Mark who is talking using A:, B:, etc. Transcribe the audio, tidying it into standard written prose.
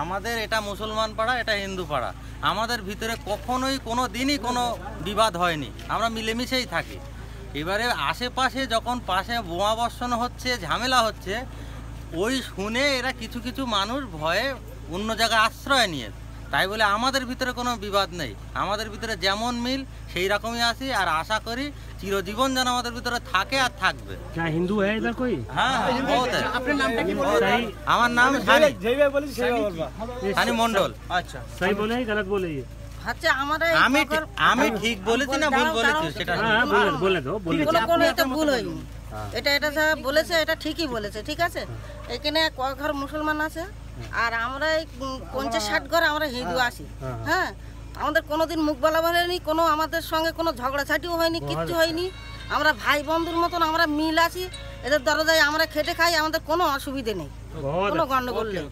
A: আমাদের এটা মুসলমান পাড়া, এটা হিন্দু পাড়া, আমাদের ভিতরে কখনোই কোনো দিনই কোনো বিবাদ হয়নি, আমরা মিলেমিশেই থাকি। এবারে আশেপাশে যখন পাশে বোমা বর্ষণ হচ্ছে, ঝামেলা হচ্ছে, ওই শুনে এরা কিছু কিছু মানুষ ভয়ে অন্য জায়গায় আশ্রয় নিয়ে, তাই বলে আমাদের ভিতরে কোনো বিবাদ নেই। আমাদের ভিতরে যেমন মিল সেই রকমই আছি, আর আশা করি চিরজীবন যেন আমাদের ভিতরে থাকে আর থাকবে।
B: হিন্দু
A: হ্যাঁ, আমার নাম সানি মন্ডল।
B: আচ্ছা, সহি বলে গলত বলে?
C: আচ্ছা,
A: আমি ঠিক বলেছি না ভুল বলেছি সেটা
B: বলে দাও।
C: কোনো এটা ভুল হয়নি, এটা যা বলেছে এটা ঠিকই বলেছে। ঠিক আছে, এখানে কয় ঘর মুসলমান আছে আর আমরা 50-60 ঘর আমরা হিন্দু আছি। হ্যাঁ, আমাদের কোনোদিন মুখ বলা হয়নি, কোনো আমাদের সঙ্গে কোনো ঝগড়াঝাটিও হয়নি, কিচ্ছু হয়নি। আমরা ভাই বন্ধুর মতন আমরা মিল আছি। এদের দরজায় আমরা খেটে খাই, আমাদের কোনো অসুবিধে নেই, কোনো গন্ডগোল নেই।